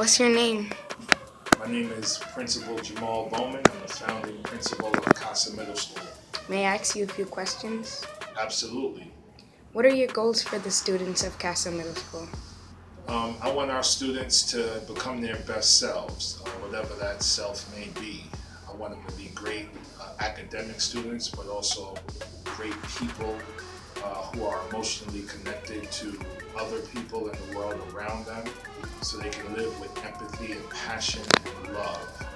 What's your name? My name is Principal Jamal Bowman. I'm the founding principal of Casa Middle School. May I ask you a few questions? Absolutely. What are your goals for the students of Casa Middle School? I want our students to become their best selves, whatever that self may be. I want them to be great academic students, but also great people who are emotionally connected to other people in the world around them, so they can live with empathy and passion and love.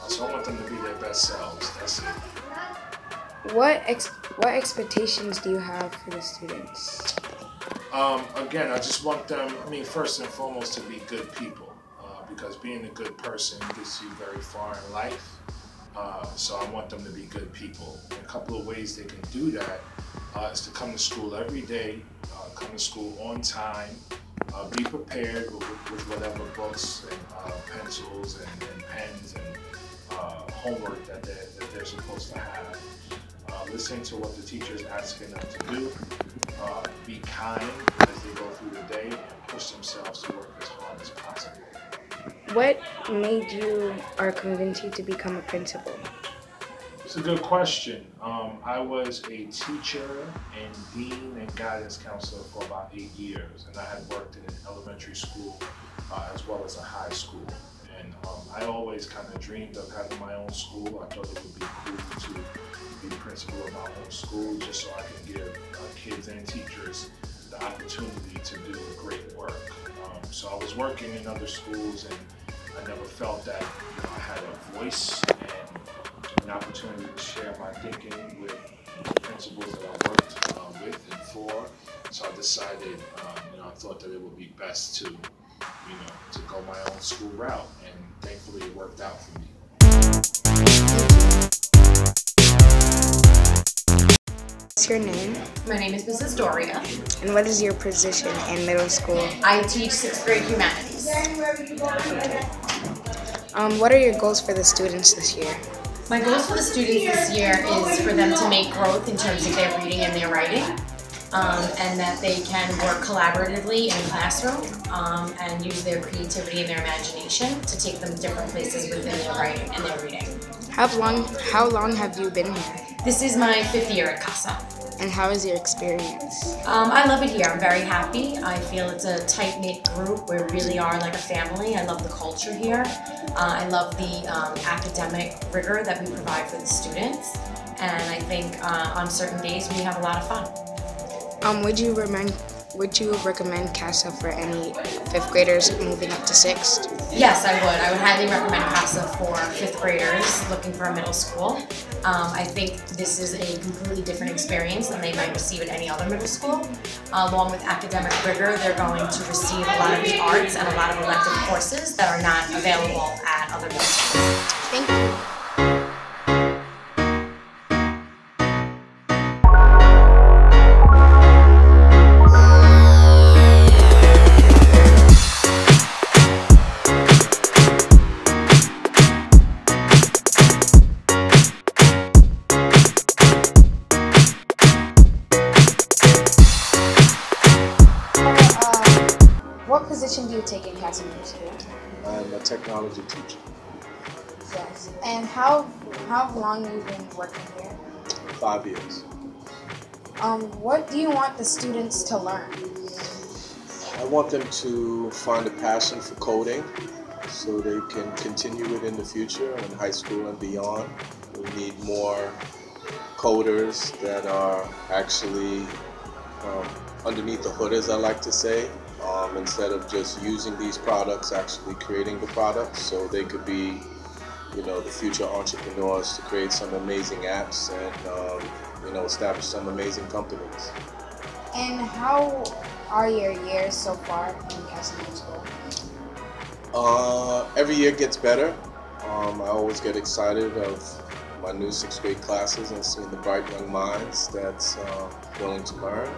So I want them to be their best selves. That's it. What expectations do you have for the students? Again, I just want them, first and foremost, to be good people, because being a good person gets you very far in life. So I want them to be good people. And a couple of ways they can do that is to come to school every day, come to school on time, be prepared with whatever books and pencils and pens and homework that they're supposed to have. Listen to what the teacher is asking them to do. Be kind as they go through the day, and push themselves to work as hard as possible. What made you or convinced you to become a principal? It's a good question. I was a teacher and dean and guidance counselor for about 8 years, and I had worked in an elementary school as well as a high school. And I always kind of dreamed of having my own school. I thought it would be cool to be principal of my own school, just so I can give kids and teachers the opportunity to do great work. So I was working in other schools, and I never felt that I had a voice and an opportunity to share my thinking with the principals that I worked with and for. So I decided, I thought that it would be best to go my own school route, and thankfully it worked out for me. What's your name? My name is Mrs. Doria. And what is your position in middle school? I teach 6th grade humanities. What are your goals for the students this year? My goals for the students this year is for them to make growth in terms of their reading and their writing, and that they can work collaboratively in the classroom and use their creativity and their imagination to take them different places within their writing and their reading. How long have you been here? This is my 5th year at Casa. And how is your experience? I love it here. I'm very happy. I feel it's a tight-knit group. We really are like a family. I love the culture here. I love the academic rigor that we provide for the students. And I think on certain days we have a lot of fun. Would you recommend Casa for any 5th graders moving up to 6th? Yes, I would. I would highly recommend Casa for 5th graders looking for a middle school. I think this is a completely different experience than they might receive at any other middle school. Along with academic rigor, they're going to receive a lot of the arts and a lot of elective courses that are not available at other middle schools. Thank you. What position do you take in Casa Middle School? I'm a technology teacher. Yes. And how long have you been working here? 5 years. What do you want the students to learn? I want them to find a passion for coding so they can continue it in the future in high school and beyond. We need more coders that are actually underneath the hood, as I like to say. Instead of just using these products, actually creating the products, so they could be, the future entrepreneurs to create some amazing apps and, establish some amazing companies. And how are your years so far in Casa Middle School? Every year gets better. I always get excited of my new 6th grade classes and seeing the bright young minds that's willing to learn.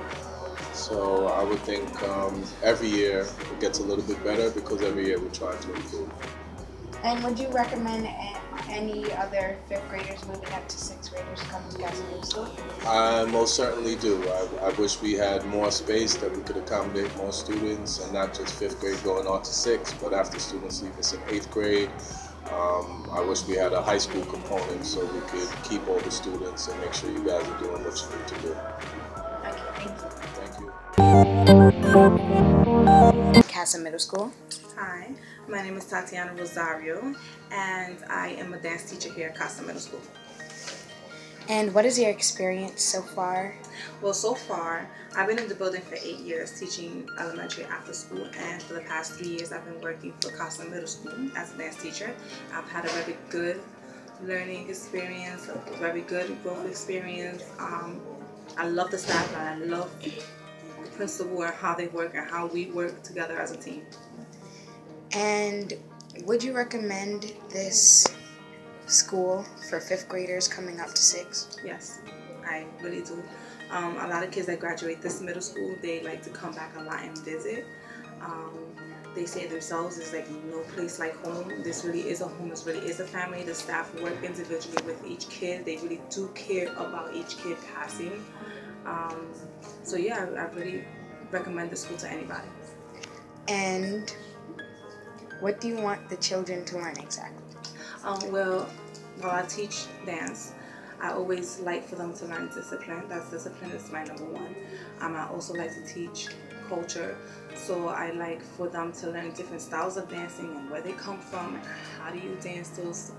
So I would think every year it gets a little bit better because every year we're trying to improve. And would you recommend any other fifth graders moving up to sixth graders come to Casa Middle School? I most certainly do. I wish we had more space that we could accommodate more students, and not just fifth grade going on to sixth, but after students leave us in eighth grade. I wish we had a high school component so we could keep all the students and make sure you guys are doing what you need to do. Okay, thank you. Thank you. Casa Middle School. Hi, my name is Tatiana Rosario, and I am a dance teacher here at Casa Middle School. And what is your experience so far? Well, so far, I've been in the building for 8 years teaching elementary after school, and for the past 3 years, I've been working for Casa Middle School as a dance teacher. I've had a very good learning experience, a very good growth experience. I love the staff, and I love the principal and how they work and how we work together as a team. And would you recommend this school for fifth graders coming up to sixth? Yes, I really do. A lot of kids that graduate this middle school, they like to come back a lot and visit. They say themselves, it's like no place like home. This really is a home, this really is a family. The staff work individually with each kid. They really do care about each kid passing. So yeah, I really recommend the school to anybody. And what do you want the children to learn exactly? Well, while I teach dance, I always like for them to learn discipline. Discipline is my number one. I also like to teach culture, so I like for them to learn different styles of dancing and where they come from and how do you dance those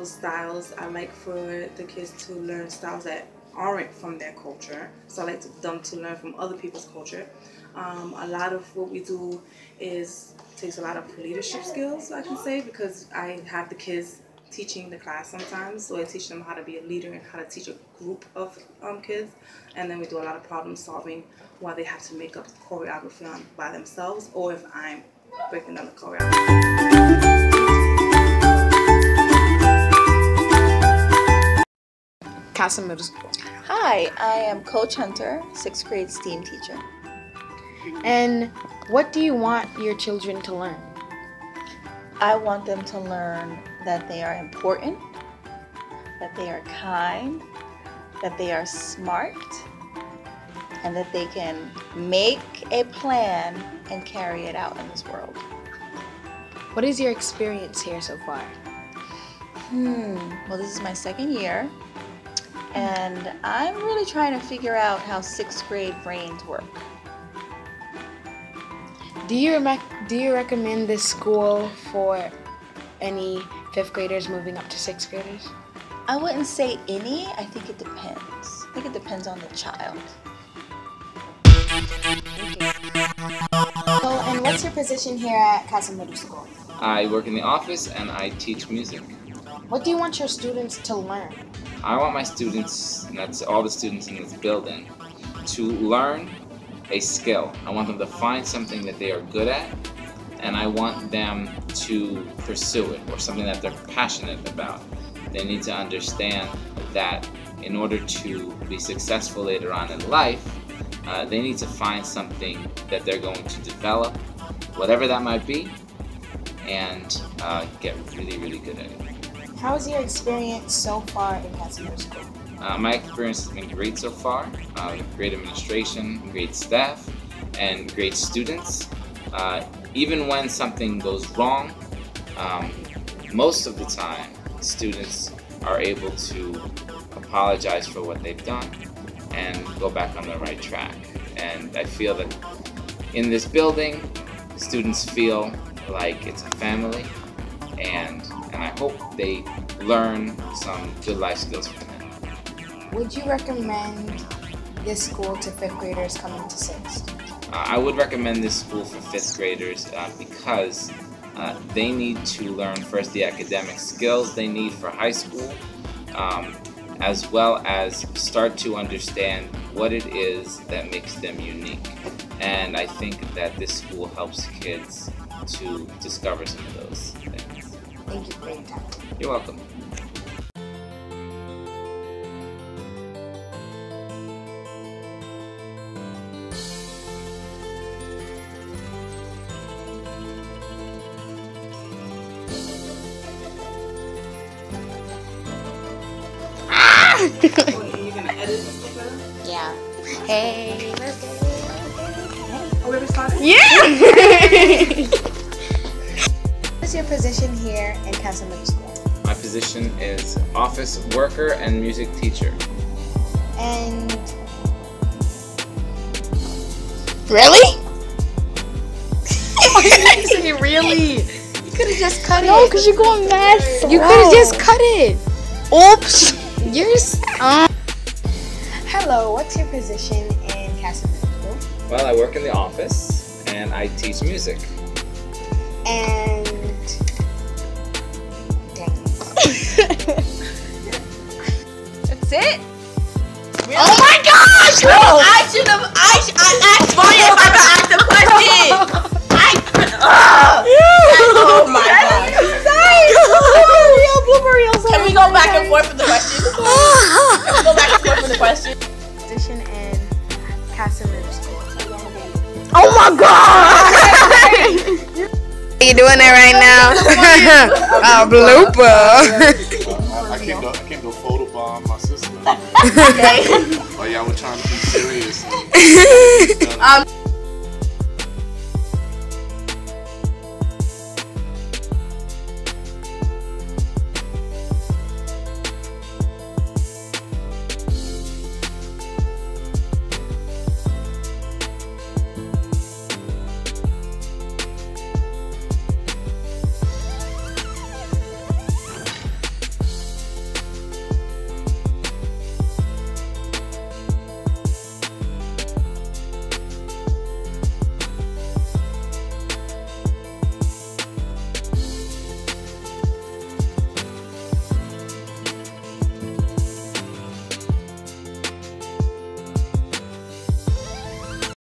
styles. I like for the kids to learn styles that aren't from their culture, so I like them to learn from other people's culture. A lot of what we do takes a lot of leadership skills, I can say, because I have the kids teaching the class sometimes, so I teach them how to be a leader and how to teach a group of kids, and then we do a lot of problem solving while they have to make up choreography by themselves, or if I'm breaking down the choreography. Casa Middle School. Hi, I am Coach Hunter, 6th grade STEAM teacher. And what do you want your children to learn? I want them to learn that they are important, that they are kind, that they are smart, and that they can make a plan and carry it out in this world. What is your experience here so far? Well, this is my 2nd year, and I'm really trying to figure out how 6th grade brains work. Do you recommend this school for any fifth graders moving up to sixth graders? I wouldn't say any. I think it depends. I think it depends on the child. So, and what's your position here at Casa Middle School? I work in the office and I teach music. What do you want your students to learn? I want my students, and that's all the students in this building, to learn a skill. I want them to find something that they are good at, and I want them to pursue it, or something that they're passionate about. They need to understand that in order to be successful later on in life, they need to find something that they're going to develop, whatever that might be, and get really, really good at it. How's your experience so far in Casa Middle School? My experience has been great so far. Great administration, great staff, and great students. Even when something goes wrong, most of the time, students are able to apologize for what they've done and go back on the right track. And I feel that in this building, students feel like it's a family, and I hope they learn some good life skills from it. Would you recommend this school to fifth graders coming to sixth? I would recommend this school for fifth graders because they need to learn first the academic skills they need for high school, as well as start to understand what it is that makes them unique. And I think that this school helps kids to discover some of those things. Thank you for your time. You're welcome. You're gonna edit and stuff like that? Yeah. Hey, let's go. Are we ever started? Yeah! What's your position here in Casa Middle School? My position is office worker and music teacher. And Really? say really? You could have just cut No, it. because you're going mad slow. You could have just cut it. Oops. Hello, what's your position in Casa Middle School? Well, I work in the office and I teach music. And dang. That's it? Oh my gosh! No! I asked Mario if I could ask the question. Oh my god. Can we go back and forth with the question? Can we go back and forth with the question? Position in Casa Middle School. Oh my god! Are you doing it right now? A blooper. I came to photobomb my sister. Okay. Oh, y'all were trying to be serious.